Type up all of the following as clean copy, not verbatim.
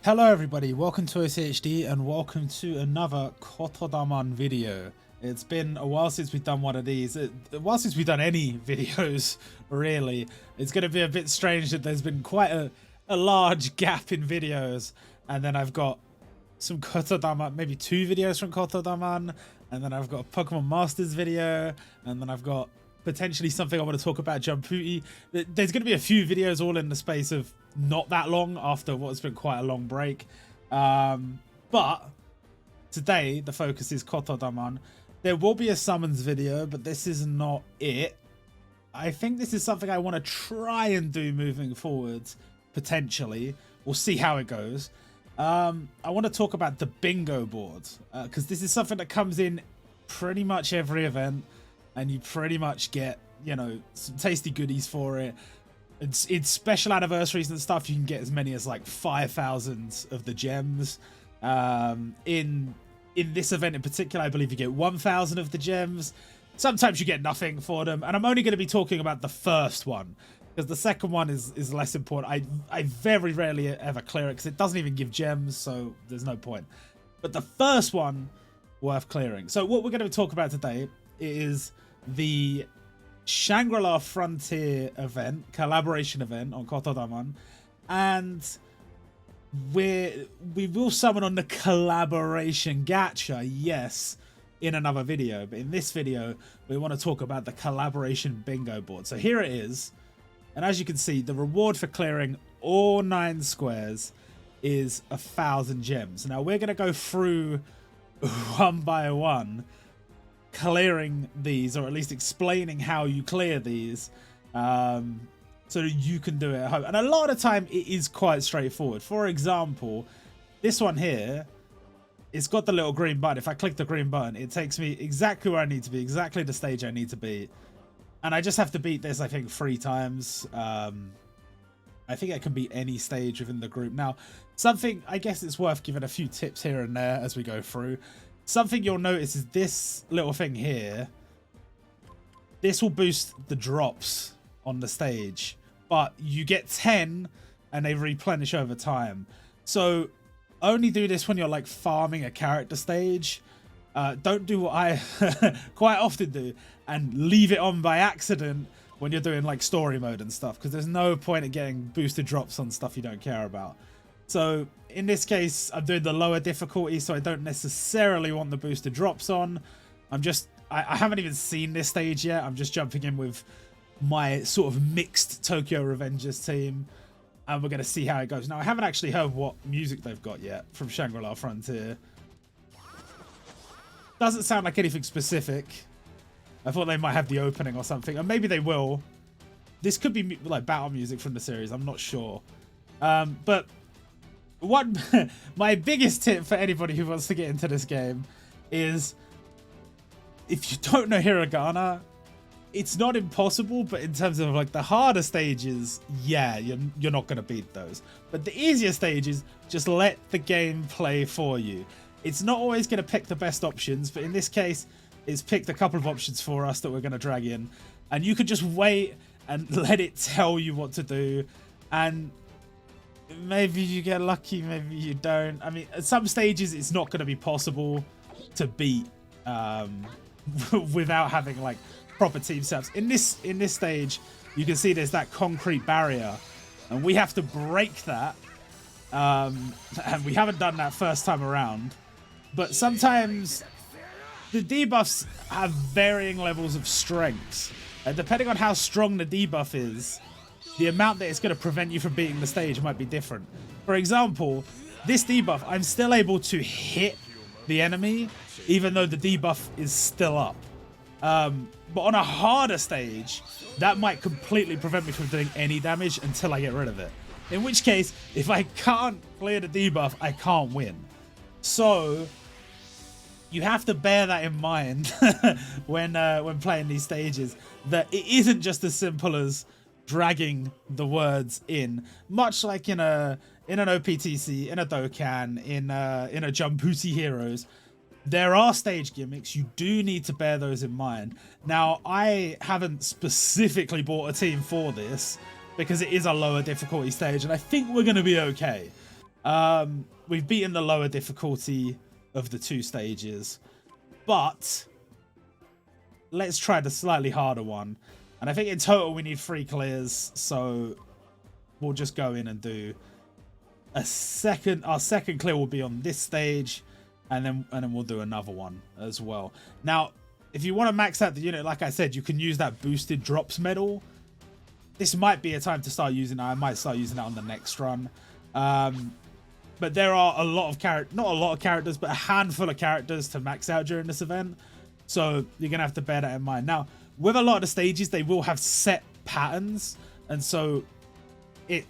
Hello everybody, welcome to OCHD and welcome to another Kotodaman video. It's been a while since we've done one of these, a while since we've done any videos really. It's going to be a bit strange that there's been quite a large gap in videos, and then I've got some Kotodaman, maybe 2 videos from Kotodaman, and then I've got a Pokemon Masters video, and then I've got potentially something I want to talk about Jamputi. There's going to be a few videos all in the space of not that long after what's been quite a long break. But today the focus is Kotodaman. There will be a summons video, but this is not it. I think this is something I want to try and do moving forwards, potentially. We'll see how it goes. I want to talk about the bingo board, because this is something that comes in pretty much every event, and you pretty much get, you know, some tasty goodies for it. It's special anniversaries and stuff. You can get as many as like 5,000 of the gems. In this event in particular, I believe you get 1,000 of the gems. Sometimes you get nothing for them, and I'm only going to be talking about the first one, because the second one is less important. I very rarely ever clear it because it doesn't even give gems, so there's no point. But the first one, worth clearing. So what we're going to talk about today is the Shangri-La Frontier event, collaboration event on Kotodaman, and we will summon on the collaboration gacha, yes, in another video. But in this video, we want to talk about the collaboration bingo board. So here it is, and as you can see, the reward for clearing all 9 squares is 1,000 gems. Now we're going to go through one by one, clearing these, or at least explaining how you clear these, so that you can do it at home. And a lot of the time it is quite straightforward. For example, this one here, it's got the little green button. If I click the green button, it takes me exactly where I need to be, exactly the stage I need to be, and I just have to beat this, I think, 3 times. I think it can beat any stage within the group. Now, something, I guess it's worth giving a few tips here and there as we go through. Something you'll notice is this little thing here. This will boost the drops on the stage, but you get 10 and they replenish over time. So only do this when you're like farming a character stage. Don't do what I quite often do and leave it on by accident when you're doing like story mode and stuff, because there's no point in getting boosted drops on stuff you don't care about. So in this case, I'm doing the lower difficulty, so I don't necessarily want the boosted drops on. I haven't even seen this stage yet. I'm just jumping in with my sort of mixed Tokyo Revengers team, and we're going to see how it goes. Now, I haven't actually heard what music they've got yet from Shangri-La Frontier. Doesn't sound like anything specific. I thought they might have the opening or something, and maybe they will. This could be like battle music from the series. I'm not sure. But my biggest tip for anybody who wants to get into this game is, if you don't know hiragana, it's not impossible, but in terms of like the harder stages, yeah, you're not going to beat those. But the easier stages, just let the game play for you. It's not always going to pick the best options, but in this case, it's picked a couple of options for us that we're going to drag in, and you could just wait and let it tell you what to do, and maybe you get lucky, maybe you don't. I mean, at some stages it's not going to be possible to beat without having like proper team setups. In this stage, you can see there's that concrete barrier, and we have to break that, and we haven't done that first time around. But sometimes the debuffs have varying levels of strength, and depending on how strong the debuff is, the amount that it's going to prevent you from beating the stage might be different. For example, this debuff, I'm still able to hit the enemy even though the debuff is still up. But on a harder stage, that might completely prevent me from doing any damage until I get rid of it. In which case, if I can't clear the debuff, I can't win. So you have to bear that in mind when playing these stages, that it isn't just as simple as dragging the words in, much like in an OPTC, in a Dokkan, in a Jamputi Heroes. There are stage gimmicks. You do need to bear those in mind. Now, I haven't specifically bought a team for this because it is a lower difficulty stage, and I think we're going to be okay. We've beaten the lower difficulty of the 2 stages, but let's try the slightly harder one. And I think in total we need 3 clears, so we'll just go in and do our second clear will be on this stage, and then we'll do another one as well. Now, if you want to max out the unit, like I said, you can use that boosted drops medal. This might be a time to start using it. I might start using that on the next run. But there are a lot of not a lot of characters, but a handful of characters to max out during this event. So you're going to have to bear that in mind. Now, with a lot of the stages, they will have set patterns. And so it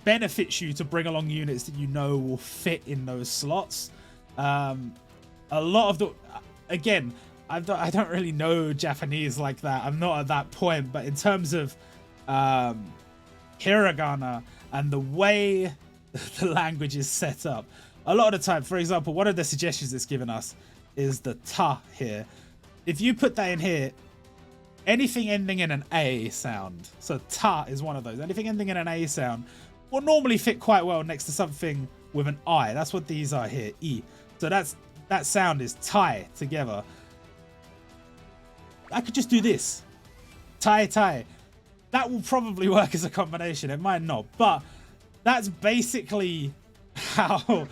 benefits you to bring along units that you know will fit in those slots. A lot of the... Again, I don't really know Japanese like that. I'm not at that point. But in terms of hiragana and the way the language is set up, a lot of the time, for example, one of the suggestions it's given us is the ta here. If you put that in here, anything ending in an A sound, so ta is one of those, anything ending in an A sound will normally fit quite well next to something with an I. That's what these are here, E. So that sound is tie together. I could just do this, tie. That will probably work as a combination. It might not, but that's basically how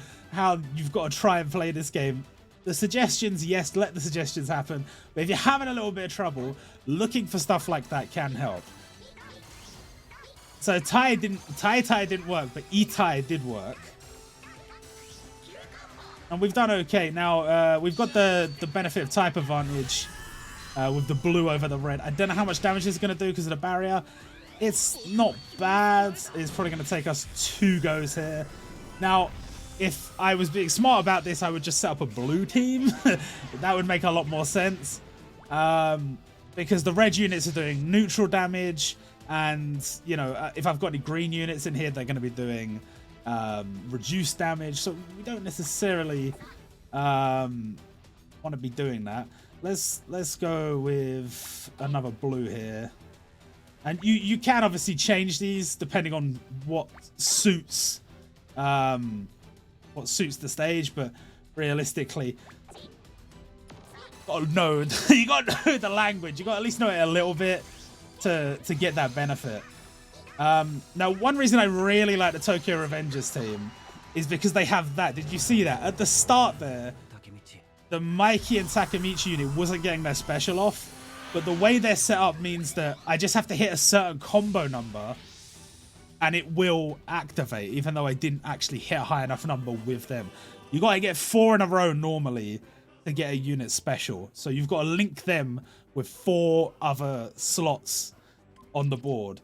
you've got to try and play this game. The suggestions, yes, let the suggestions happen. But if you're having a little bit of trouble, looking for stuff like that can help. So tie didn't work, but E-tie did work. And we've done okay. Now, we've got the benefit of type advantage with the blue over the red. I don't know how much damage this is going to do because of the barrier. It's not bad. It's probably going to take us 2 goes here. Now, if I was being smart about this, I would just set up a blue team. That would make a lot more sense. Because the red units are doing neutral damage. And, you know, if I've got any green units in here, they're going to be doing reduced damage. So we don't necessarily want to be doing that. Let's go the another blue here. And you can obviously change these depending on what suits the stage, but realistically, you got to know the language. You got to at least know it a little bit to get that benefit. Now, one reason I really like the Tokyo Revengers team is because they have that. Did you see that at the start there? The Mikey and Takemichi unit wasn't getting their special off, but the way they're set up means that I just have to hit a certain combo number and it will activate, even though I didn't actually hit a high enough number with them. You got to get 4 in a row normally to get a unit special. So you've got to link them with 4 other slots on the board.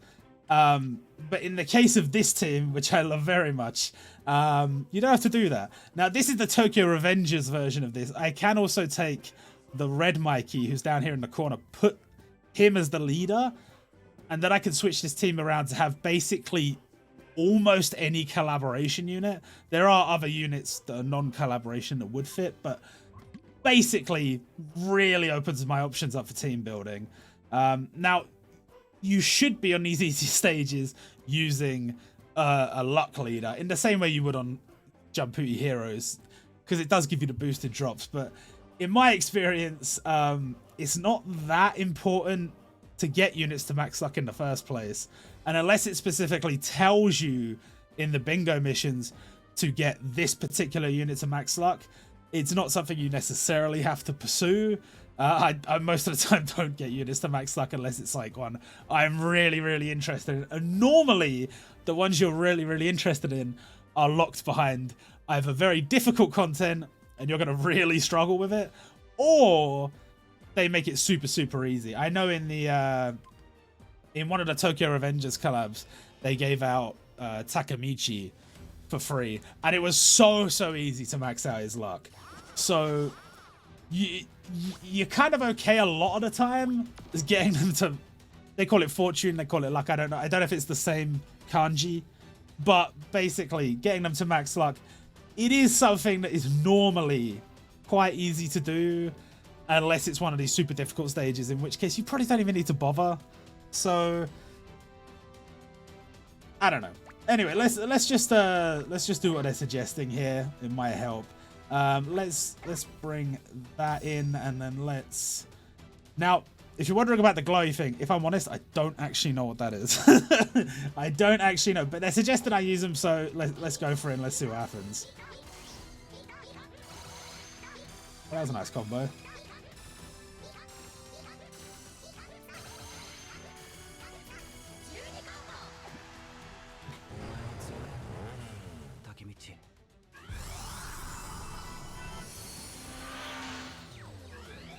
But in the case of this team, which I love very much, you don't have to do that. Now, this is the Tokyo Revengers version of this. I can also take the red Mikey, who's down here in the corner, put him as the leader, and then I can switch this team around to have basically almost any collaboration unit. There are other units that are non-collaboration that would fit, but basically really opens my options up for team building. Now, you should be on these easy stages using a luck leader in the same way you would on Jumputi Heroes, because it does give you the boosted drops. But in my experience, it's not that important to get units to max luck in the first place. And unless it specifically tells you in the bingo missions to get this particular unit to max luck, it's not something you necessarily have to pursue. I most of the time don't get units to max luck unless it's like one I'm really, really interested in. And normally, the ones you're really, really interested in are locked behind either very difficult content and you're going to really struggle with it, or they make it super, super easy. I know in one of the Tokyo Revengers collabs, they gave out Takemichi for free, and it was so easy to max out his luck. So you're kind of okay a lot of the time is getting them to, they call it fortune, they call it luck, I don't know if it's the same kanji, but basically getting them to max luck, it is something that is normally quite easy to do unless it's one of these super difficult stages, in which case you probably don't even need to bother. So I don't know. Anyway, let's just do what they're suggesting here. It might help. Let's bring that in, and then let's. Now, if you're wondering about the glowy thing, if I'm honest, I don't actually know what that is. I don't actually know, but they're suggesting I use them, so let's go for it and let's see what happens. That was a nice combo.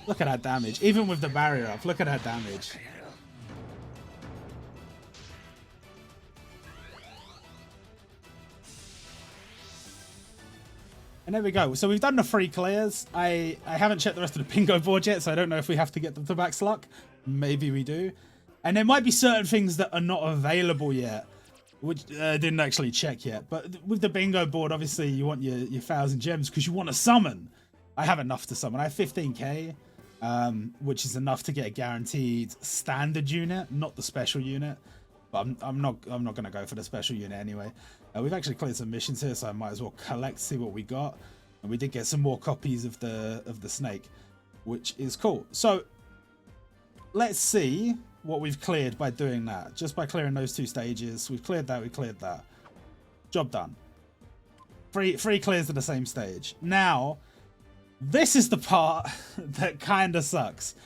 Look at that damage. Even with the barrier up, look at that damage. And there we go. So we've done the 3 clears. I haven't checked the rest of the bingo board yet, so I don't know if we have to get them to max luck. Maybe we do. And there might be certain things that are not available yet, which I didn't actually check yet. But with the bingo board, obviously you want your 1,000 gems because you want to summon. I have enough to summon. I have 15k. Which is enough to get a guaranteed standard unit, not the special unit. But I'm not gonna go for the special unit anyway. We've actually cleared some missions here, so I might as well collect, see what we got. And we did get some more copies of the snake, which is cool. So let's see what we've cleared by doing that. Just by clearing those 2 stages, we've cleared that. We cleared that. Job done. Three clears to the same stage. Now. This is the part that kind of sucks.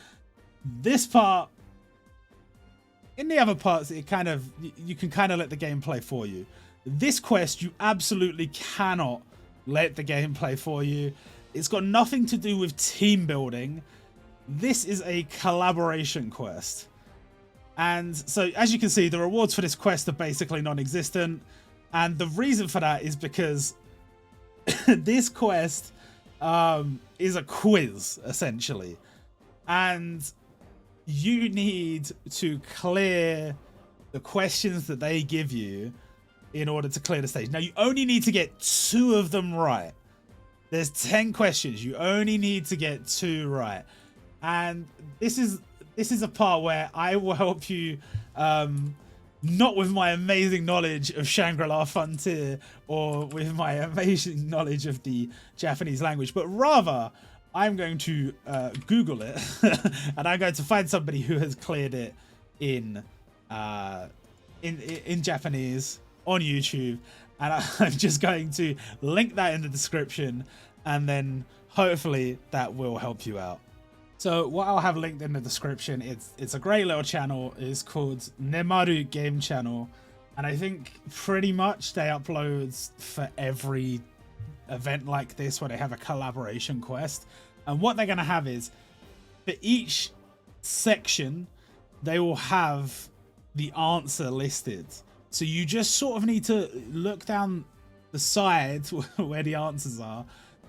This part, in the other parts, it kind of, you can kind of let the game play for you. This quest, you absolutely cannot let the game play for you. It's got nothing to do with team building. This is a collaboration quest. And so, as you can see, the rewards for this quest are basically non-existent. And the reason for that is because this quest is a quiz, essentially, and you need to clear the questions that they give you in order to clear the stage. Now, you only need to get 2 of them right. There's 10 questions. You only need to get 2 right, and this is a part where I will help you. Not with my amazing knowledge of Shangri-La Frontier or with my amazing knowledge of the Japanese language, but rather I'm going to Google it and I'm going to find somebody who has cleared it in Japanese on YouTube, and I'm just going to link that in the description, and then hopefully that will help you out. So what I'll have linked in the description, it's a great little channel. It's called Nemaru Game Channel, and I think pretty much they upload for every event like this where they have a collaboration quest. And what they're going to have is, for each section, they will have the answer listed. So you just sort of need to look down the side where the answers are,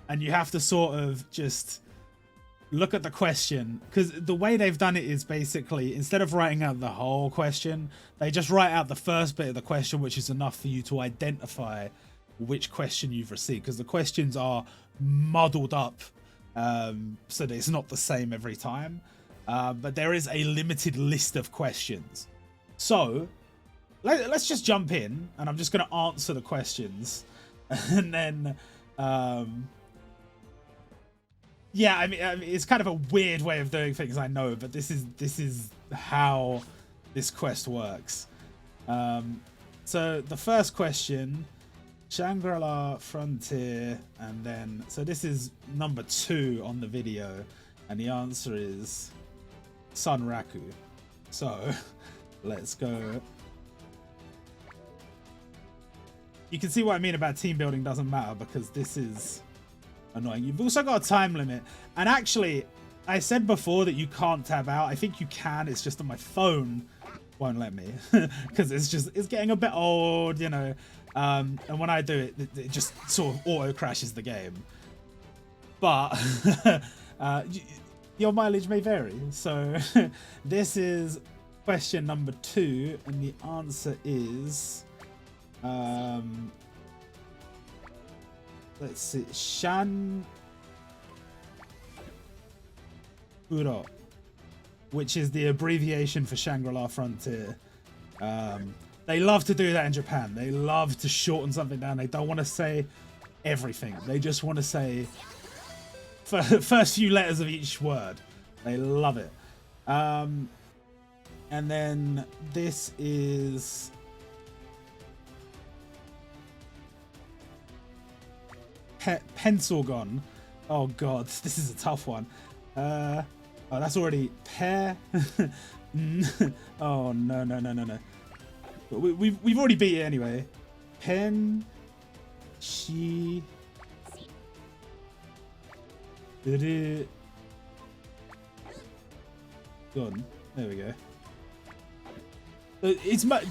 and you have to sort of just look at the question, because the way they've done it is basically, instead of writing out the whole question, they just write out the first bit of the question, which is enough for you to identify which question you've received, because the questions are muddled up, so that it's not the same every time, but there is a limited list of questions. So let's just jump in, and I'm just going to answer the questions, and then yeah, I mean, it's kind of a weird way of doing things, I know, but this is how this quest works. So the first question, Shangri-La Frontier, and then, so this is number 2 on the video, and the answer is Sunraku. So let's go. You can see what I mean about team building doesn't matter, because this is annoying. You've also got a time limit, and actually I said before that you can't tab out. I think you can, it's just that my phone won't let me because it's getting a bit old, you know, and when I do it, it just sort of auto crashes the game. But your mileage may vary. So this is question number 2, and the answer is let's see, Shan which is the abbreviation for Shangri-La Frontier. They love to do that in Japan. They love to shorten something down. They don't want to say everything. They just want to say first few letters of each word. They love it. And then this is Pencilgon. Oh god, this is a tough one. Oh, that's already pear. Oh no. We've already beat it anyway. Pen, she, gone. There we go.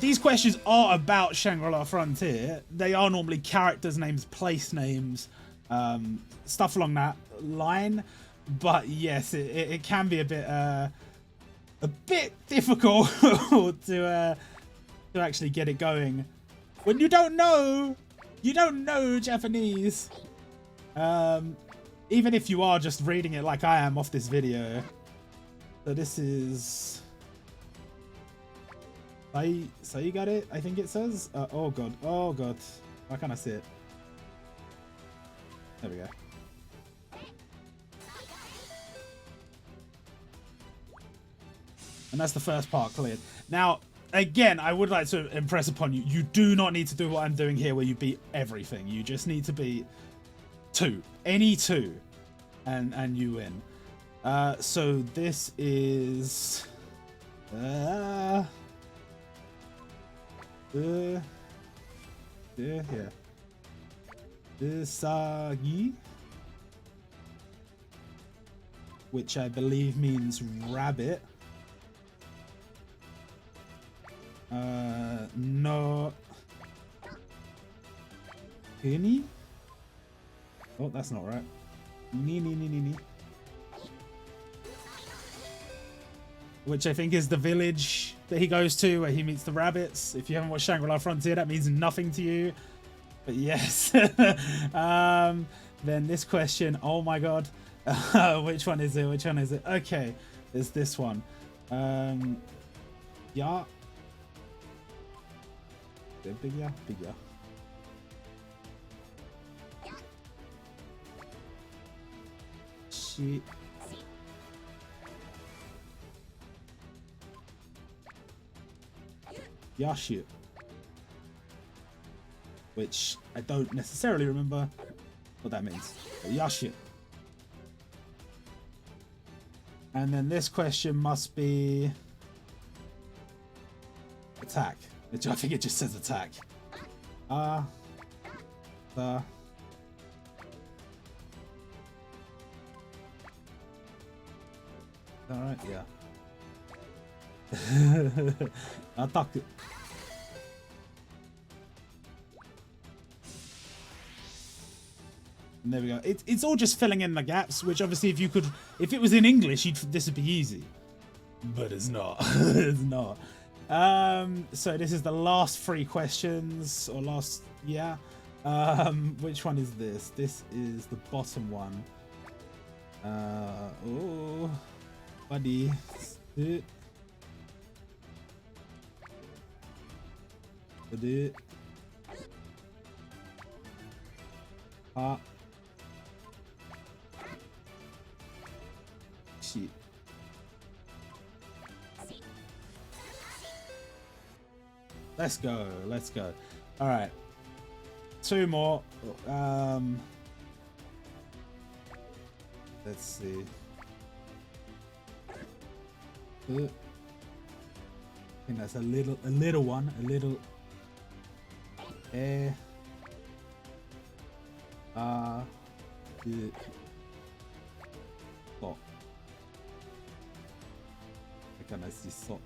These questions are about Shangri-La Frontier. They are normally characters' names, place names, stuff along that line. But yes, it can be a bit difficult to actually get it going when you don't know Japanese. Even if you are just reading it like I am off this video. So this is so you got it, I think it says. Oh god, why can't I see it? There we go. And that's the first part cleared. Now, again, I would like to impress upon you, you do not need to do what I'm doing here where you beat everything. You just need to beat 2. Any 2. And you win. So this is... here. Usagi. Which I believe means rabbit. No. Penny? Oh, that's not right. Ni. Which I think is the village that he goes to where he meets the rabbits. If you haven't watched Shangri-La Frontier, that means nothing to you. But yes. Then this question, oh my god. Which one is it? Okay, there's this one. Yeah. Big yeah. She. Yashu. Which I don't necessarily remember what that means. Yashu. And then this question must be attack. I think it just says attack. Alright, yeah. Attack. And there we go. It's all just filling in the gaps, which obviously if it was in English, this would be easy. But it's not. It's not. So this is the last 3 questions, or last, yeah. Which one is this? This is the bottom one. Oh, buddy. Shit. Let's go. All right. 2 more. Let's see. I think that's a little one. A little. So. I can see so.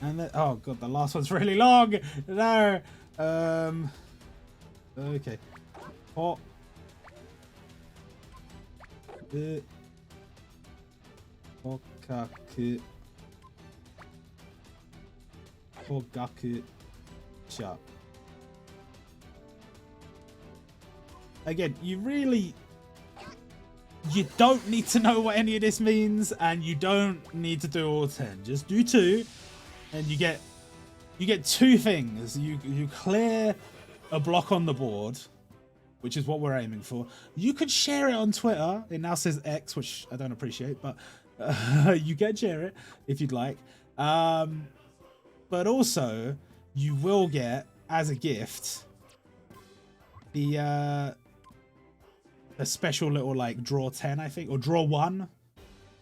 And then, oh god, the last one's really long. No. Okay. Oh. Hogaku. Sharp. Again, you really You don't need to know what any of this means, and you don't need to do all 10. Just do 2, and you get 2 things. You clear a block on the board, which is what we're aiming for. You could share it on Twitter. It now says X, which I don't appreciate, but you can share it if you'd like. But also, you will get, as a gift, the special little, like, draw 10, I think, or draw 1.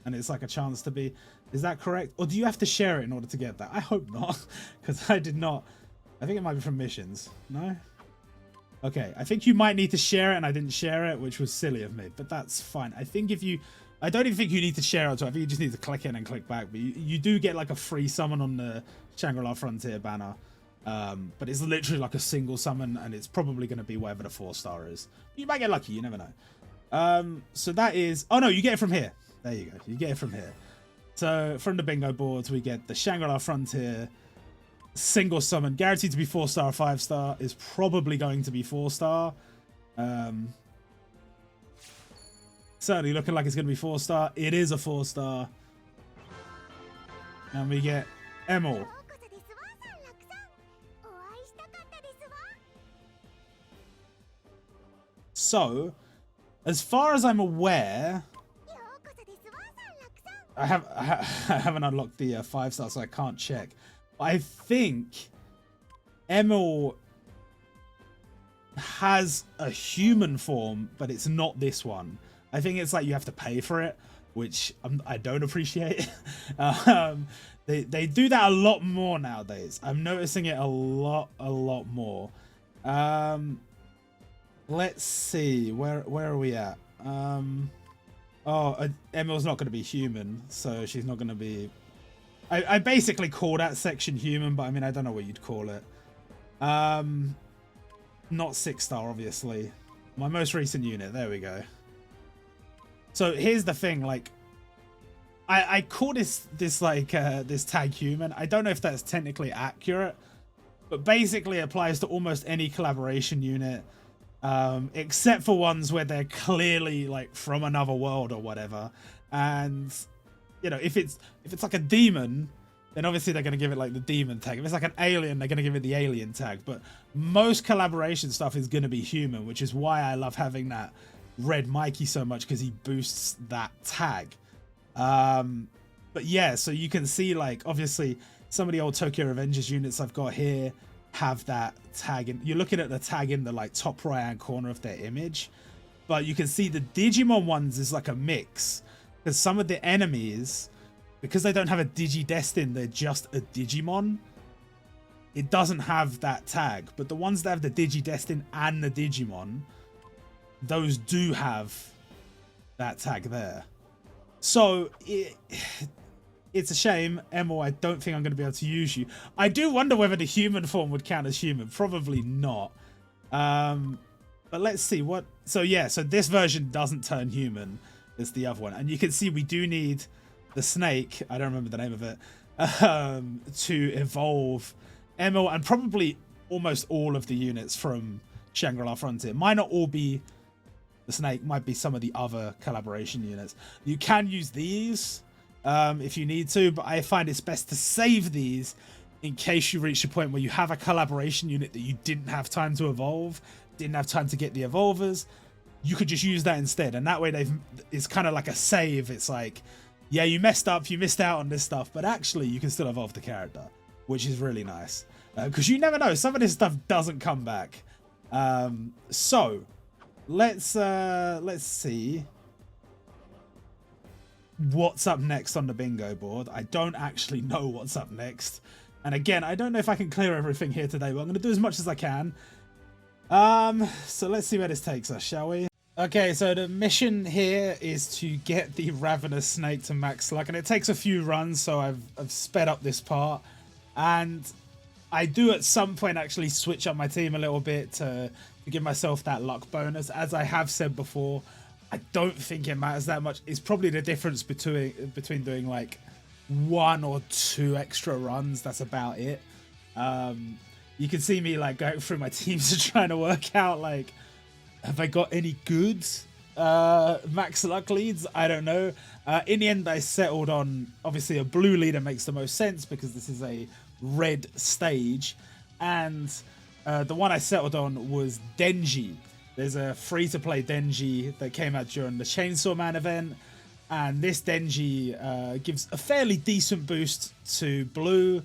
And it's like a chance to be... Is that correct? Or do you have to share it in order to get that? I hope not, because I did not. I think it might be from missions. No? Okay, I think you might need to share it, and I didn't share it, which was silly of me, but that's fine. I think if you... I don't even think you need to share it, so I think you just need to click in and click back, but you do get, like, a free summon on the Shangri-La Frontier banner. But it's literally like a single summon, and it's probably going to be whatever the 4-star is. You might get lucky, you never know. So that is... Oh, no, you get it from here. There you go. You get it from here. So from the bingo boards, we get the Shangri-La Frontier single summon, guaranteed to be 4-star or 5-star, is probably going to be 4-star. Certainly looking like it's going to be 4-star. It is a 4-star. And we get Emil. So, as far as I'm aware, I haven't unlocked the 5-star, so I can't check. But I think Emil has a human form, but it's not this one. I think it's like you have to pay for it, which I don't appreciate. They do that a lot more nowadays. I'm noticing it a lot more. Let's see, where are we at? Emil's not going to be human, so she's not going to be... I basically call that section human, but I mean, I don't know what you'd call it. Not 6-star, obviously. My most recent unit, there we go. So here's the thing, like, I call this tag human. I don't know if that's technically accurate, but basically it applies to almost any collaboration unit, except for ones where they're clearly like from another world or whatever. And you know, if it's like a demon, then obviously they're going to give it like the demon tag. If it's like an alien, they're going to give it the alien tag. But most collaboration stuff is going to be human, which is why I love having that Red Mikey so much, because he boosts that tag. But yeah, so you can see, like, obviously some of the old Tokyo Revengers units I've got here have that tag, and you're looking at the tag in the like top right hand corner of their image, but you can see the Digimon ones is like a mix, because some of the enemies, because they don't have a Digidestin, they're just a Digimon, it doesn't have that tag. But the ones that have the Digidestin and the Digimon, those do have that tag there. So it's a shame, Emil, I don't think I'm going to be able to use you. I do wonder whether the human form would count as human. Probably not. But let's see what... So yeah, so this version doesn't turn human. It's the other one. And you can see we do need the snake, I don't remember the name of it, to evolve Emil and probably almost all of the units from Shangri-La Frontier. Might not all be the snake, might be some of the other collaboration units. You can use these if you need to, but I find it's best to save these in case you reach a point where you have a collaboration unit that you didn't have time to evolve, didn't have time to get the evolvers. You could just use that instead, and that way it's kind of like a save. It's like, yeah, you messed up, you missed out on this stuff, but actually you can still evolve the character, which is really nice, because you never know, some of this stuff doesn't come back. So let's see what's up next on the bingo board. I don't actually know what's up next, and again, I don't know if I can clear everything here today, but I'm going to do as much as I can. So let's see where this takes us, shall we? Okay, so the mission here is to get the Ravenous Snake to max luck, and it takes a few runs, so I've sped up this part, and I do at some point actually switch up my team a little bit to give myself that luck bonus. As I have said before, I don't think it matters that much. It's probably the difference between doing like 1 or 2 extra runs. That's about it. You can see me like going through my teams and trying to work out like, have I got any goods? max luck leads, I don't know. In the end, I settled on, obviously a blue leader makes the most sense because this is a red stage, and the one I settled on was Denji. There's a free-to-play Denji that came out during the Chainsaw Man event, and this Denji gives a fairly decent boost to blue,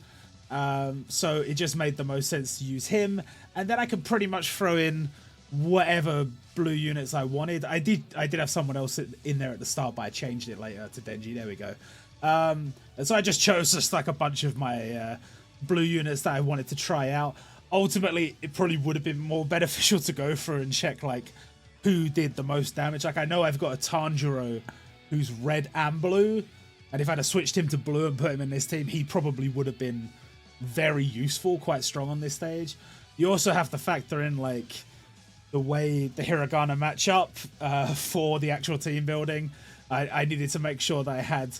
so it just made the most sense to use him, and then I could pretty much throw in whatever blue units I wanted. I did have someone else in there at the start, but I changed it later to Denji. There we go. And so I just chose just like a bunch of my blue units that I wanted to try out. Ultimately, it probably would have been more beneficial to go through and check like who did the most damage. Like I know I've got a Tanjiro who's red and blue, and if I'd have switched him to blue and put him in this team, he probably would have been very useful, quite strong on this stage. You also have to factor in like the way the Hiragana match up for the actual team building. I needed to make sure that I had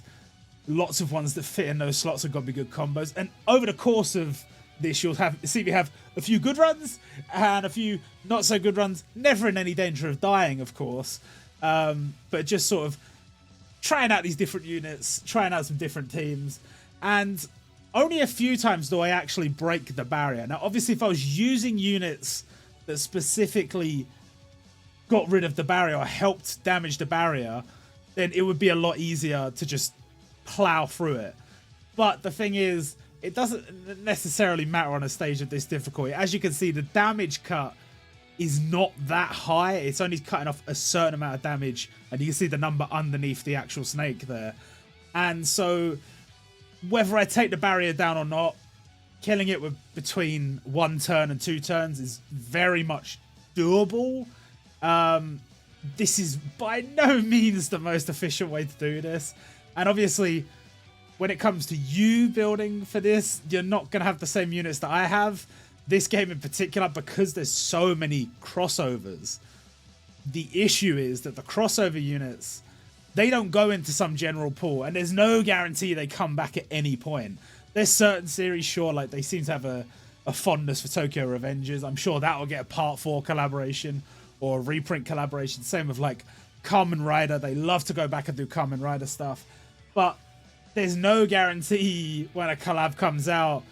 lots of ones that fit in those slots and got me good combos. And over the course of this, you'll see me have a few good runs and a few not so good runs. Never in any danger of dying, of course. But just sort of trying out these different units, trying out some different teams. And only a few times do I actually break the barrier. Now, obviously, if I was using units that specifically got rid of the barrier or helped damage the barrier, then it would be a lot easier to just plow through it. But the thing is, it doesn't necessarily matter on a stage of this difficulty. As you can see, the damage cut is not that high. It's only cutting off a certain amount of damage, and you can see the number underneath the actual snake there. And so whether I take the barrier down or not, killing it with between 1 turn and 2 turns is very much doable. This is by no means the most efficient way to do this. And obviously, when it comes to you building for this, you're not going to have the same units that I have. This game in particular, because there's so many crossovers, the issue is that the crossover units, they don't go into some general pool, and there's no guarantee they come back at any point. There's certain series, sure, like they seem to have a fondness for Tokyo Revengers. I'm sure that will get a Part 4 collaboration or a reprint collaboration. Same with like Kamen Rider. They love to go back and do Kamen Rider stuff. But there's no guarantee when a collab comes out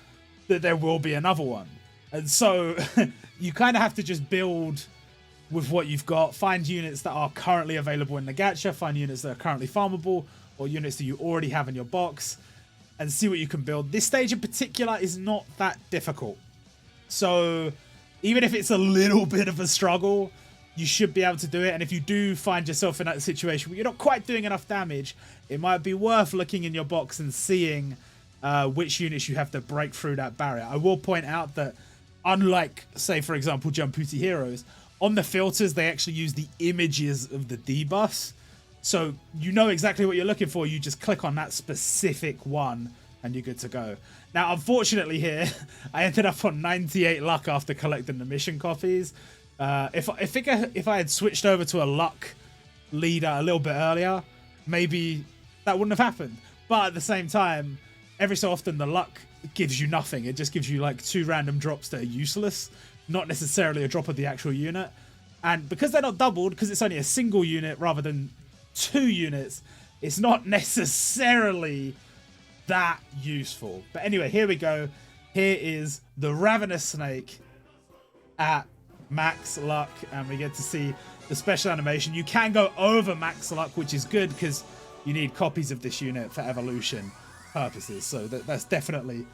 that there will be another one. And so you kind of have to just build with what you've got. Find units that are currently available in the gacha. Find units that are currently farmable, or units that you already have in your box, and see what you can build. This stage in particular is not that difficult. So even if it's a little bit of a struggle, you should be able to do it. And if you do find yourself in that situation where you're not quite doing enough damage, it might be worth looking in your box and seeing which units you have to break through that barrier. I will point out that unlike, say, for example, Jumputi Heroes, on the filters, they actually use the images of the debuffs. So you know exactly what you're looking for. You just click on that specific one and you're good to go. Now, unfortunately here, I ended up on 98 luck after collecting the mission copies. If I had switched over to a luck leader a little bit earlier, maybe that wouldn't have happened. But at the same time, every so often the luck gives you nothing. It just gives you like 2 random drops that are useless, not necessarily a drop of the actual unit. And because they're not doubled, because it's only a single unit rather than 2 units, it's not necessarily that useful. But anyway, here we go. Here is the Ravenous Snake at max luck, and we get to see the special animation. You can go over max luck, which is good because you need copies of this unit for evolution purposes. So that's definitely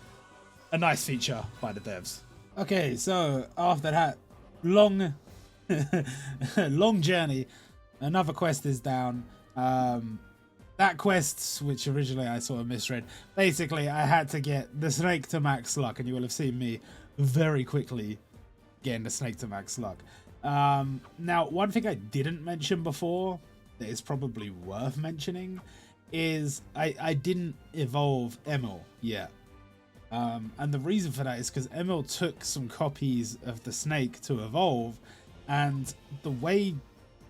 a nice feature by the devs. Okay, so after that long long journey, another quest is down. That quest, which originally I sort of misread, basically I had to get the snake to max luck, and you will have seen me very quickly getting the snake to max luck. Now, one thing I didn't mention before that is probably worth mentioning is I didn't evolve Emil yet. And the reason for that is because Emil took some copies of the snake to evolve, and the way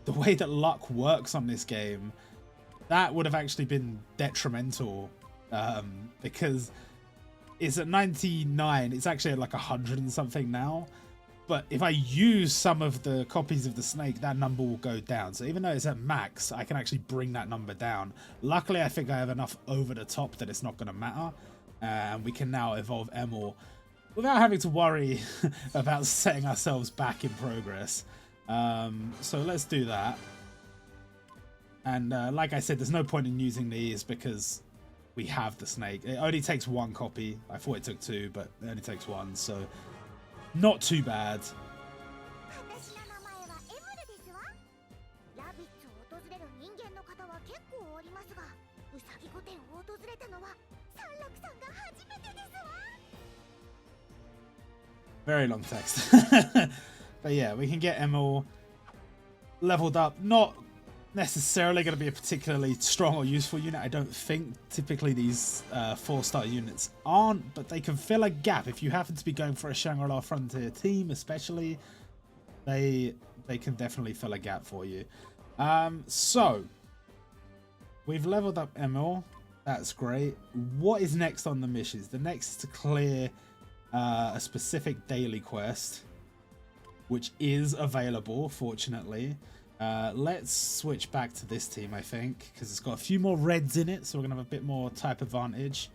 that luck works on this game, that would have actually been detrimental, because it's at 99. It's actually at like 100 and something now. But if I use some of the copies of the snake, that number will go down. So even though it's at max, I can actually bring that number down. Luckily, I think I have enough over the top that it's not going to matter. And we can now evolve Emil without having to worry about setting ourselves back in progress. So let's do that. And like I said, there's no point in using these because we have the snake. It only takes 1 copy. I thought it took 2, but it only takes 1. So not too bad. Very long text. But yeah, we can get Emil leveled up. Not necessarily going to be a particularly strong or useful unit, I don't think. Typically these 4-star units aren't, but they can fill a gap. If you happen to be going for a Shangri-La Frontier team especially, they can definitely fill a gap for you. So we've leveled up Emil. That's great. What is next on the missions? The next is to clear a specific daily quest, which is available, fortunately. Let's switch back to this team, I think, because it's got a few more reds in it, so we're going to have a bit more type advantage.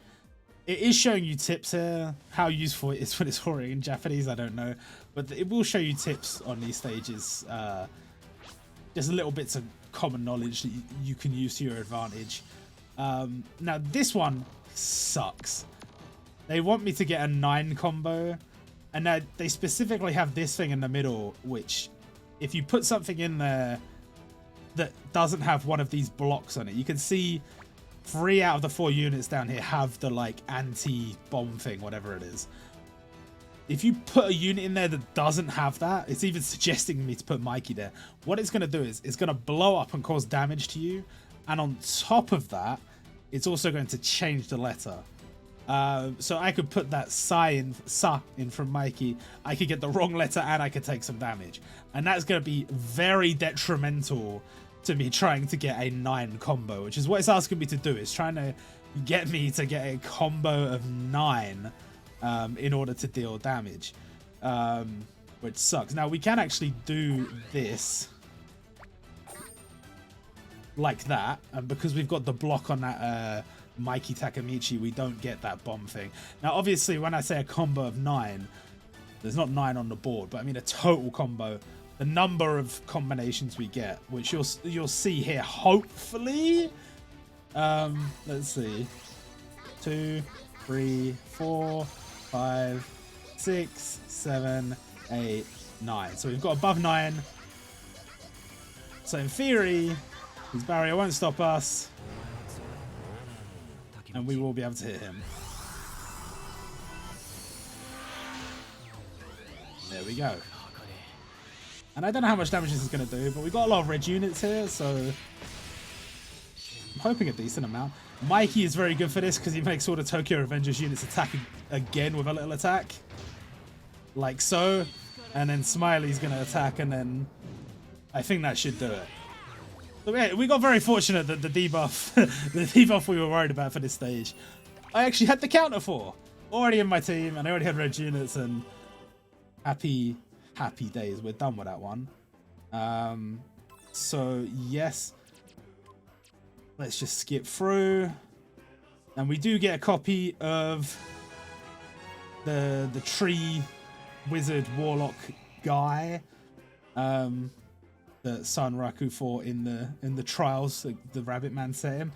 It is showing you tips here. How useful it is when it's already in Japanese, I don't know. But it will show you tips on these stages. Just little bits of common knowledge that you can use to your advantage. Now, this one sucks. They want me to get a 9 combo, and they specifically have this thing in the middle, which, if you put something in there that doesn't have one of these blocks on it, you can see 3 out of the 4 units down here have the like anti-bomb thing, whatever it is. If you put a unit in there that doesn't have that, it's even suggesting me to put Mikey there. What it's going to do is it's going to blow up and cause damage to you. And on top of that, it's also going to change the letter. So I could put that sa in from Mikey. I could get the wrong letter and I could take some damage. And that's going to be very detrimental to me trying to get a 9 combo, which is what it's asking me to do. It's trying to get me to get a combo of 9 in order to deal damage, which sucks. Now, we can actually do this like that. And because we've got the block on that Mikey Takamichi, we don't get that bomb thing. Now, obviously, when I say a combo of 9, there's not 9 on the board, but I mean a total combo. The number of combinations we get, which you'll see here, hopefully. Let's see. 2, 3, 4, 5, 6, 7, 8, 9. So we've got above 9. So in theory, his barrier won't stop us. And we will be able to hit him. There we go. And I don't know how much damage this is going to do, but we've got a lot of red units here, so I'm hoping a decent amount. Mikey is very good for this because he makes all the Tokyo Revengers units attack again with a little attack. Like so. And then Smiley's going to attack, and then I think that should do it. So yeah, we got very fortunate that the debuff, the debuff we were worried about for this stage, I actually had the counter for. Already in my team, and I already had red units, and happy days. We're done with that one. So yes, let's just skip through, and we do get a copy of the tree wizard warlock guy that Sanraku fought in the trials. The rabbit man set him.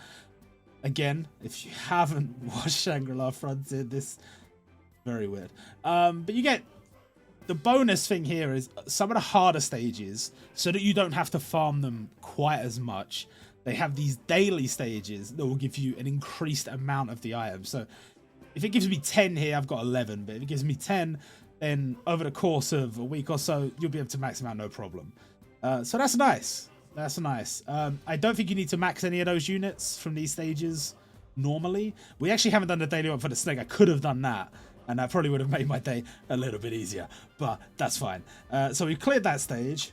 Again, if you haven't watched Shangri-La Frontier, this very weird. But you get the bonus thing here is some of the harder stages, so that you don't have to farm them quite as much. They have these daily stages that will give you an increased amount of the items. So if it gives me 10 here, I've got 11. But if it gives me 10, then over the course of a week or so, you'll be able to max them out no problem. So that's nice. That's nice. I don't think you need to max any of those units from these stages normally. We actually haven't done the daily one for the snake. I could have done that, and that probably would have made my day a little bit easier, but that's fine. So we've cleared that stage.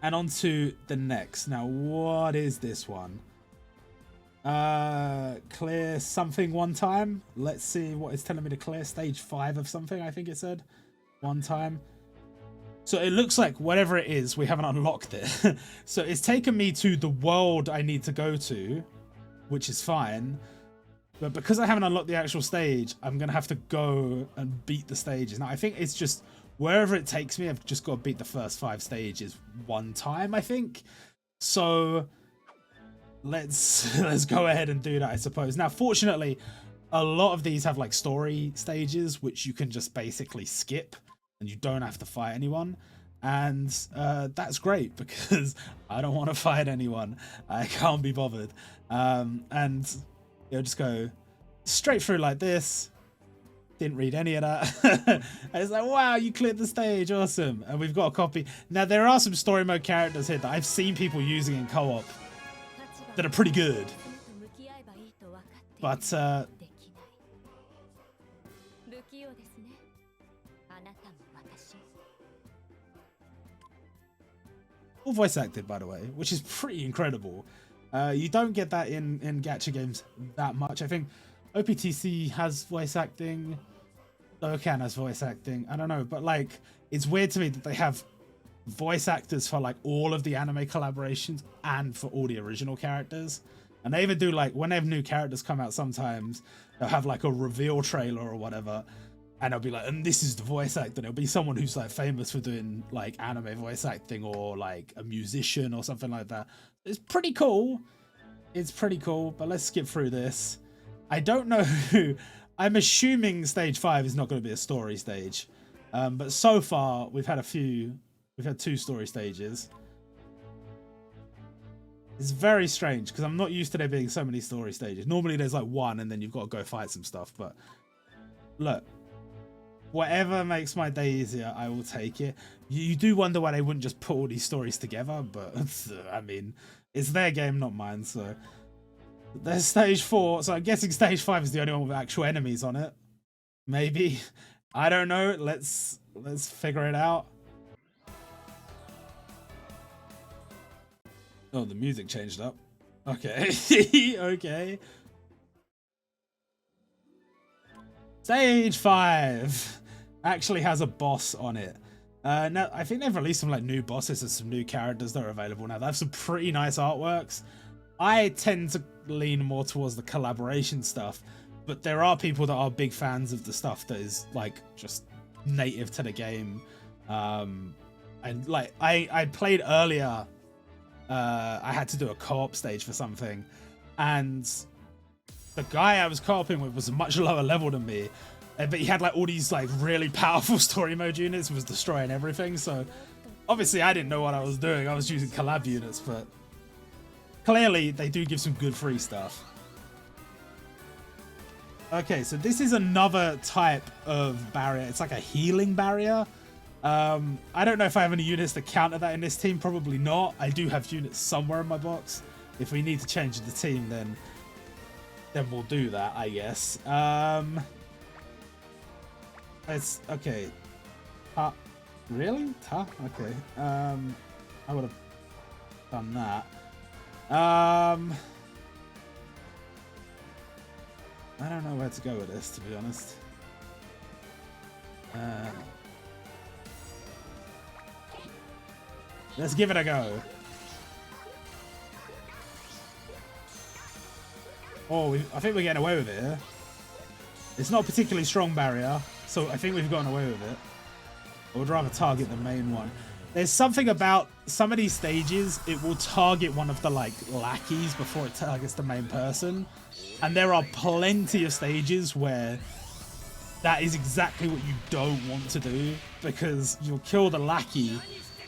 And on to the next. Now, what is this one? Clear something one time. Let's see what it's telling me to clear. Stage 5 of something, I think it said. one time. So it looks like whatever it is, we haven't unlocked it. So it's taken me to the world I need to go to, which is fine. But because I haven't unlocked the actual stage, I'm going to have to go and beat the stages. Now, I think it's just wherever it takes me, I've just got to beat the first 5 stages one time, I think. So let's go ahead and do that, I suppose. Now, fortunately, a lot of these have like story stages, which you can just basically skip and you don't have to fight anyone. And that's great because I don't want to fight anyone. I can't be bothered. And you'll just go straight through like this. Didn't read any of that. And it's like, wow, you cleared the stage, awesome. And we've got a copy. Now, there are some story mode characters here that I've seen people using in co-op that are pretty good. But, all voice acted, by the way, which is pretty incredible. You don't get that in gacha games that much. I think OPTC has voice acting. Dokkan has voice acting. I don't know, but like, it's weird to me that they have voice actors for like all of the anime collaborations and for all the original characters. And they even do like, when they have new characters come out sometimes, they'll have like a reveal trailer or whatever. And they'll be like, and this is the voice actor. It'll be someone who's like famous for doing like anime voice acting or like a musician or something like that. It's pretty cool. It's pretty cool, but let's skip through this. I don't know who. I'm assuming stage 5 is not going to be a story stage. But so far, we've had 2 story stages. It's very strange because I'm not used to there being so many story stages. Normally there's like 1 and then you've got to go fight some stuff. But look, whatever makes my day easier, I will take it. You do wonder why they wouldn't just put all these stories together, but I mean, it's their game, not mine. So there's stage 4. So I'm guessing stage 5 is the only one with actual enemies on it. Maybe. I don't know. Let's figure it out. Oh, the music changed up. Okay. Okay. Stage 5 actually has a boss on it. Now, I think they've released some like new bosses and some new characters that are available now. They have some pretty nice artworks. I tend to lean more towards the collaboration stuff, but there are people that are big fans of the stuff that is like just native to the game. And like I played earlier, I had to do a co-op stage for something, and the guy I was co-oping with was a much lower level than me, but he had like all these like really powerful story mode units, was destroying everything. So obviously I didn't know what I was doing. I was using collab units, but clearly they do give some good free stuff. Okay, so this is another type of barrier. It's like a healing barrier. I don't know if I have any units that counter that in this team. Probably not. I do have units somewhere in my box. If we need to change the team, then we'll do that, I guess. It's okay. Really? Okay. I would have done that. I don't know where to go with this, to be honest. Let's give it a go. Oh, I think we're getting away with it here. It's not a particularly strong barrier, so I think we've gotten away with it. I would rather target the main one. There's something about some of these stages, it will target one of the like lackeys before it targets the main person. And there are plenty of stages where that is exactly what you don't want to do, because you'll kill the lackey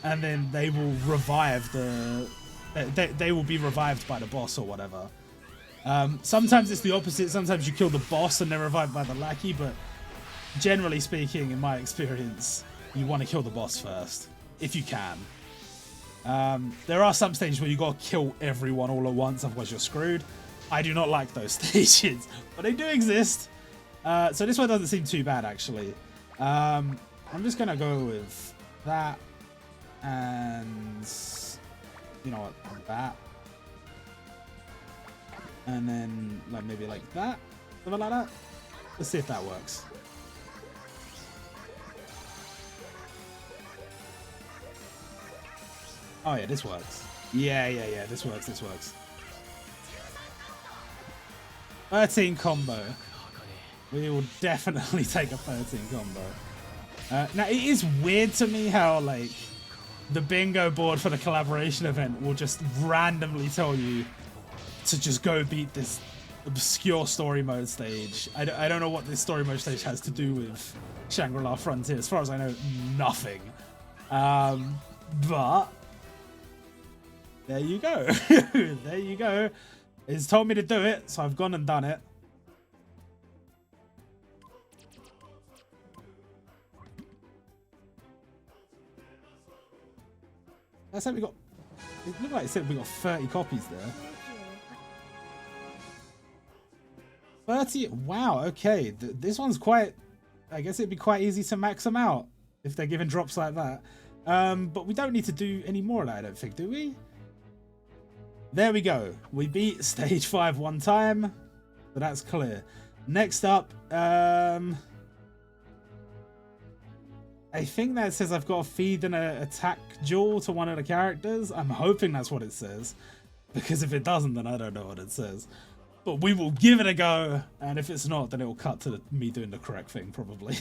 and then they will revive they will be revived by the boss or whatever. Sometimes it's the opposite. Sometimes you kill the boss and they're revived by the lackey, but generally speaking, in my experience, you want to kill the boss first, if you can. There are some stages where you got to kill everyone all at once, otherwise you're screwed. I do not like those stages, but they do exist. So this one doesn't seem too bad, actually. I'm just going to go with that. And, you know what, that. And then like maybe like that. Something like that. Let's see if that works. Oh yeah, this works. Yeah, this works, this works. 13 combo. We will definitely take a 13 combo. Now, it is weird to me how, like, the bingo board for the collaboration event will just randomly tell you to just go beat this obscure story mode stage. I don't know what this story mode stage has to do with Shangri-La Frontier. As far as I know, nothing. But there you go. There you go. It's told me to do it, so I've gone and done it. I said we got. It looked like it said we got 30 copies there. 30. Wow. Okay. This one's quite. I guess it'd be quite easy to max them out if they're giving drops like that. But we don't need to do any more of that, I don't think, do we? There we go. We beat stage 5 one time, so that's clear. Next up, I think that says I've got to feed an attack jewel to one of the characters. I'm hoping that's what it says, because if it doesn't, then I don't know what it says. But we will give it a go, and if it's not, then it will cut to me doing the correct thing, probably.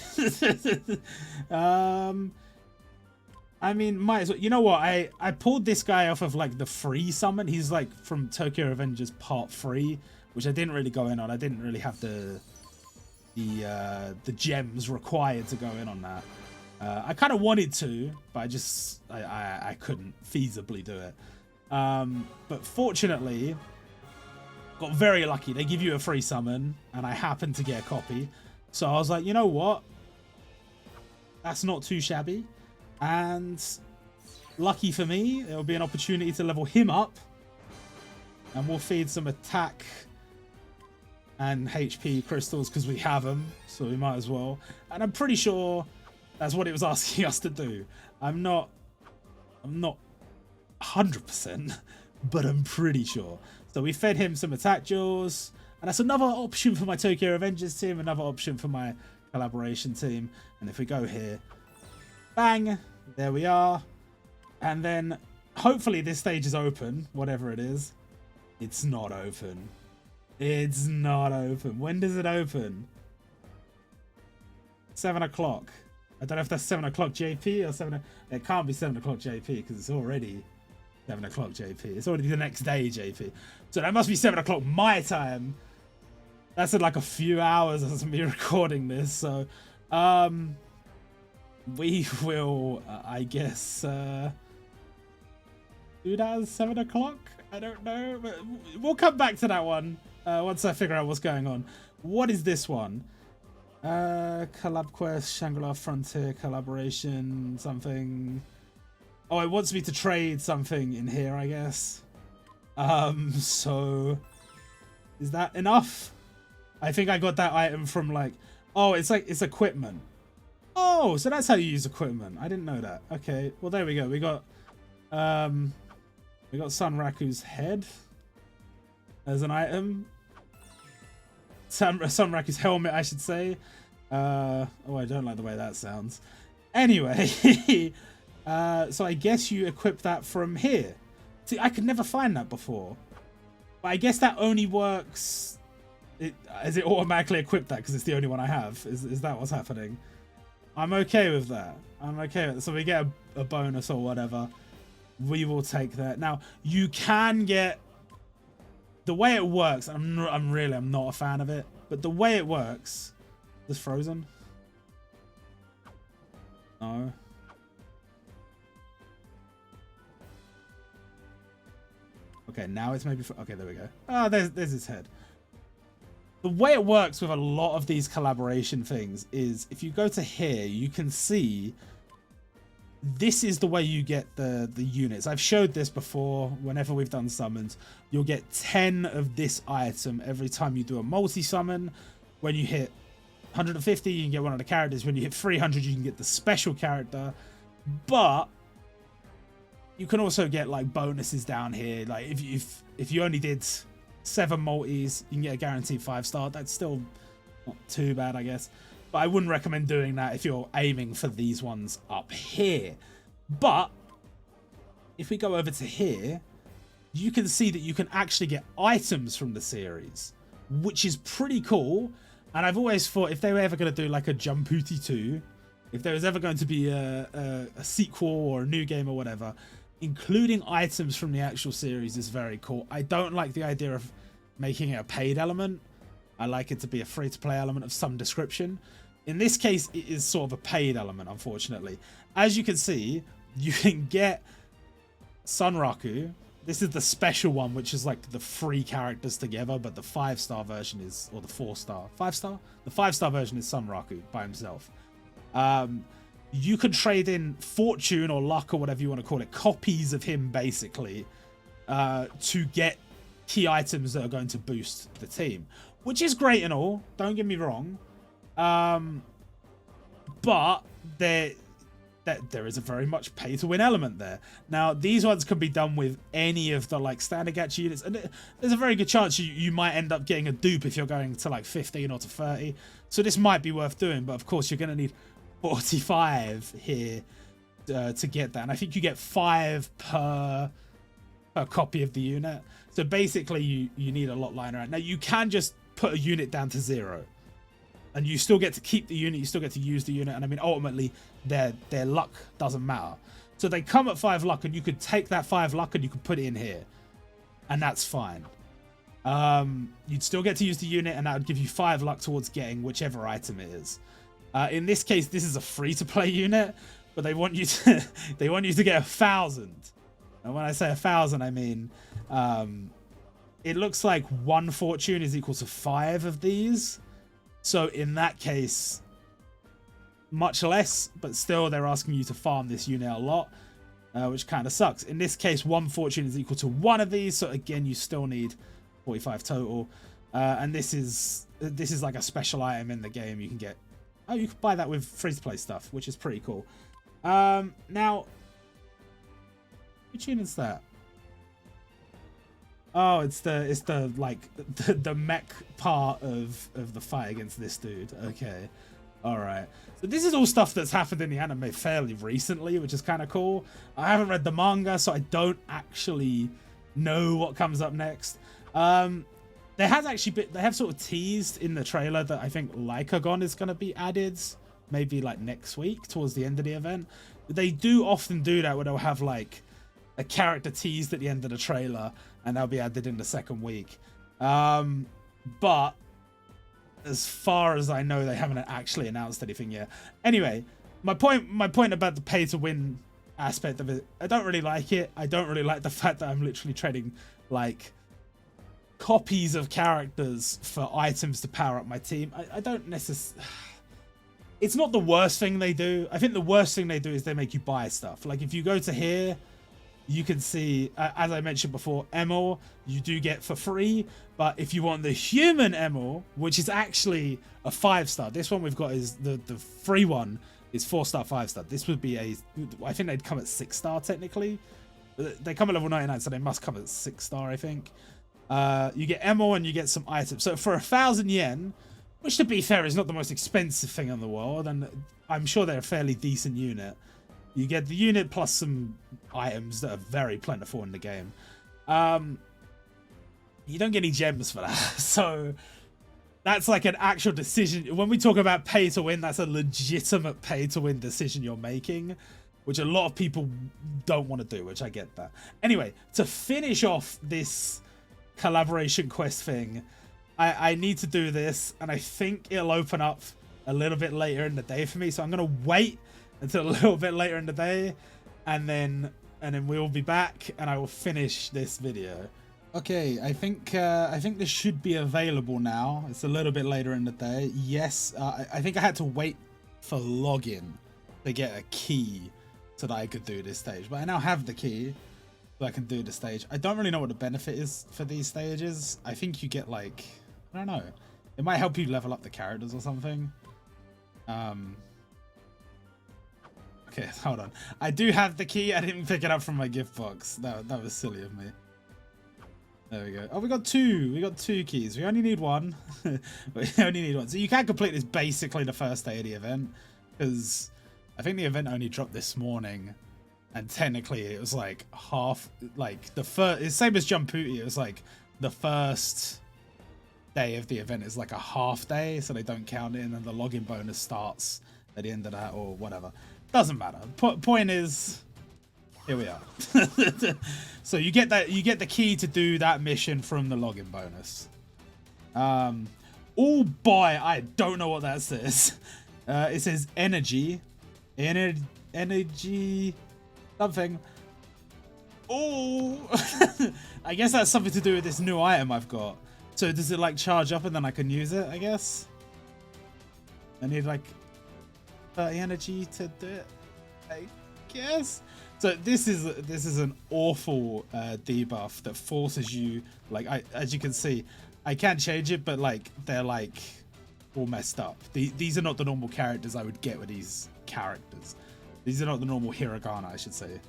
I mean, might as well. You know what? I pulled this guy off of like the free summon. He's like from Tokyo Revengers Part 3, which I didn't really go in on. I didn't really have the gems required to go in on that. I kind of wanted to, but I couldn't feasibly do it. But fortunately, got very lucky. They give you a free summon, and I happened to get a copy. So I was like, you know what? That's not too shabby. And lucky for me, there'll be an opportunity to level him up, and we'll feed some attack and HP crystals because we have them, so we might as well. And I'm pretty sure that's what it was asking us to do. I'm not 100%, but I'm pretty sure. So we fed him some attack jewels, and that's another option for my Tokyo Revengers team, another option for my collaboration team. And if we go here, bang, there we are. And then hopefully this stage is open, whatever it is. It's not open. It's not open. When does it open? 7 o'clock. I don't know if that's 7 o'clock JP or 7. It can't be 7 o'clock JP because it's already 7 o'clock JP. It's already the next day JP. So that must be 7 o'clock my time. That's in like a few hours as me recording this. So, we will, I guess, do that at 7 o'clock? I don't know. But we'll come back to that one once I figure out what's going on. What is this one? Collab quest, Shangri-La Frontier collaboration, something. Oh, it wants me to trade something in here, I guess. So is that enough? I think I got that item from like, oh, it's like, it's equipment. Oh, so that's how you use equipment. I didn't know that. Okay, well there we go. We got Sun Raku's head as an item. Sun Raku's helmet, I should say. Oh, I don't like the way that sounds. Anyway, so I guess you equip that from here. See, I could never find that before. But I guess that only works. Is it automatically equipped that because it's the only one I have? Is that what's happening? I'm okay with that. I'm okay with it. So we get a bonus or whatever. We will take that. Now, you can get... The way it works, I'm not a fan of it. But the way it works... Is this frozen? No. Okay, now it's maybe... Okay, there we go. Ah, there's his head. The way it works with a lot of these collaboration things is if you go to here, you can see this is the way you get the units. I've showed this before. Whenever we've done summons, you'll get 10 of this item every time you do a multi-summon. When you hit 150, you can get one of the characters. When you hit 300, you can get the special character. But you can also get like bonuses down here. Like if you only did 7 multis, you can get a guaranteed 5-star. That's still not too bad, I guess. But I wouldn't recommend doing that if you're aiming for these ones up here. But if we go over to here, you can see that you can actually get items from the series, which is pretty cool. And I've always thought if they were ever going to do like a Jumpooty 2, if there was ever going to be a sequel or a new game or whatever, including items from the actual series is very cool. I don't like the idea of making it a paid element. I like it to be a free-to-play element of some description. In this case, it is sort of a paid element, unfortunately. As you can see, you can get Sunraku. This is the special one, which is like the 3 characters together, but the 5-star version is, or the 4-star, 5-star? The 5-star version is Sunraku by himself. You can trade in fortune or luck or whatever you want to call it, copies of him basically, to get key items that are going to boost the team, which is great and all, don't get me wrong. But there is a very much pay to win element there. Now, these ones can be done with any of the like standard gacha units, and there's a very good chance you might end up getting a dupe if you're going to like 15 or to 30. So this might be worth doing, but of course you're going to need 45 here to get that. And I think you get 5 per copy of the unit. So basically you need a lot lying around. Now you can just put a unit down to 0. And you still get to keep the unit, you still get to use the unit, and I mean, ultimately, their luck doesn't matter. So they come at 5 luck, and you could take that 5 luck and you could put it in here. And that's fine. You'd still get to use the unit, and that would give you 5 luck towards getting whichever item it is. In this case, this is a free-to-play unit, but they want you to they want you to get 1,000. And when I say 1,000, I mean, it looks like 1 fortune is equal to 5 of these. So in that case, much less, but still they're asking you to farm this unit a lot, which kind of sucks. In this case, 1 fortune is equal to 1 of these. So again, you still need 45 total. And this is like a special item in the game. You can get, oh, you can buy that with free-to-play stuff, which is pretty cool. Now, which unit's that? Oh, it's the like the mech part of the fight against this dude. Okay, all right. So this is all stuff that's happened in the anime fairly recently, which is kind of cool. I haven't read the manga, so I don't actually know what comes up next. They have sort of teased in the trailer that I think Lycagon is going to be added, maybe like next week towards the end of the event. They do often do that where they'll have like a character teased at the end of the trailer, and they'll be added in the second week. But as far as I know, they haven't actually announced anything yet. Anyway, my point about the pay to win aspect of it, I don't really like it. I don't really like the fact that I'm literally trading like copies of characters for items to power up my team. I don't necessarily... It's not the worst thing they do. I think the worst thing they do is they make you buy stuff. Like if you go to here, you can see, as I mentioned before, Emil, you do get for free. But if you want the human Emil, which is actually a 5-star, this one we've got is the free one is 4-star, 5-star. This would be I think they'd come at 6-star technically. They come at level 99, so they must come at 6-star, I think. You get Emil and you get some items. So for 1,000 yen, which to be fair is not the most expensive thing in the world, and I'm sure they're a fairly decent unit. You get the unit plus some items that are very plentiful in the game. You don't get any gems for that. So that's like an actual decision. When we talk about pay to win, that's a legitimate pay to win decision you're making, which a lot of people don't want to do, which I get that. Anyway, to finish off this collaboration quest thing, I need to do this, and I think it'll open up a little bit later in the day for me. So I'm going to wait until a little bit later in the day, and then we'll be back and I will finish this video. Okay, I think this should be available now. It's a little bit later in the day. Yes, I think I had to wait for login to get a key so that I could do this stage, but I now have the key so I can do the stage. I don't really know what the benefit is for these stages. I think you get like, I don't know, it might help you level up the characters or something. Okay, hold on. I do have the key. I didn't pick it up from my gift box. That was silly of me. There we go. Oh, we got 2. We got 2 keys. We only need 1. We only need 1. So you can complete this basically the first day of the event, because I think the event only dropped this morning. and technically it was like half, like the first, it's same as Jamputi, it was like the first day of the event is like a half day, so they don't count it, and then the login bonus starts at the end of that or whatever. Doesn't matter. Point is, here we are. So you get the key to do that mission from the login bonus. Oh boy, I don't know what that says. It says energy something. Oh, I guess that's something to do with this new item I've got. So does it like charge up and then I can use it? I guess I need like 30 energy to do it, I guess. So this is an awful debuff that forces you, like, as you can see, I can't change it, but like they're like all messed up. These are not the normal characters I would get with these characters. These are not the normal hiragana, I should say,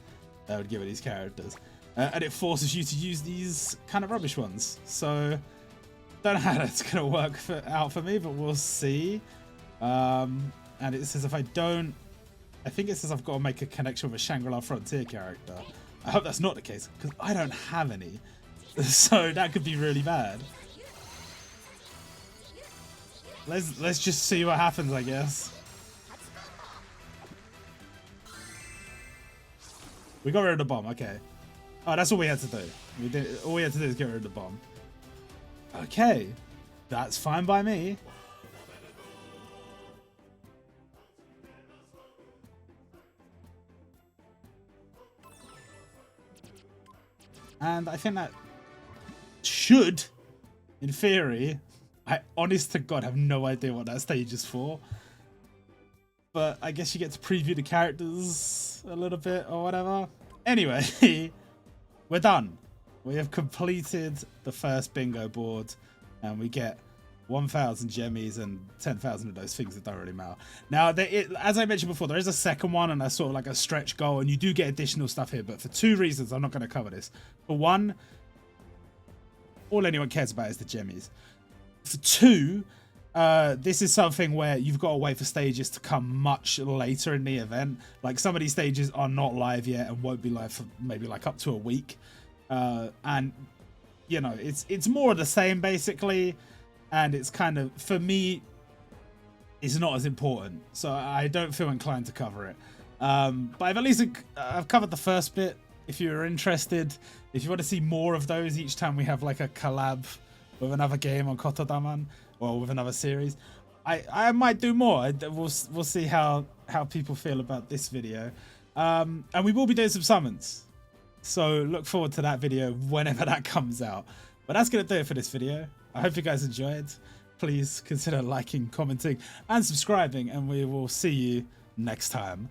I would give with these characters. And it forces you to use these kind of rubbish ones. So don't know how that's gonna work out for me, but we'll see. And it says if I don't, I think it says I've got to make a connection with a Shangri-La Frontier character. I hope that's not the case, because I don't have any. So that could be really bad. Let's just see what happens, I guess. We got rid of the bomb, okay. Oh, that's all we had to do. All we had to do is get rid of the bomb. Okay, that's fine by me. And I think that should, in theory, I honest to God have no idea what that stage is for. But I guess you get to preview the characters a little bit or whatever. Anyway, we're done. We have completed the first bingo board and we get 1,000 gemmies and 10,000 of those things that don't really matter. Now, as I mentioned before, there is a second one and that's sort of like a stretch goal, and you do get additional stuff here, but for two reasons, I'm not going to cover this. For one, all anyone cares about is the gemmies. For two, this is something where you've got to wait for stages to come much later in the event. Like some of these stages are not live yet and won't be live for maybe like up to a week. And you know, it's more of the same basically. And it's kind of, for me, it's not as important. So I don't feel inclined to cover it. But I've at least I've covered the first bit. If you're interested, if you want to see more of those each time we have like a collab with another game on Kotodaman or with another series, I might do more. We'll see how people feel about this video. And we will be doing some summons. So look forward to that video whenever that comes out. But that's going to do it for this video. I hope you guys enjoyed. Please consider liking, commenting, and subscribing, and we will see you next time.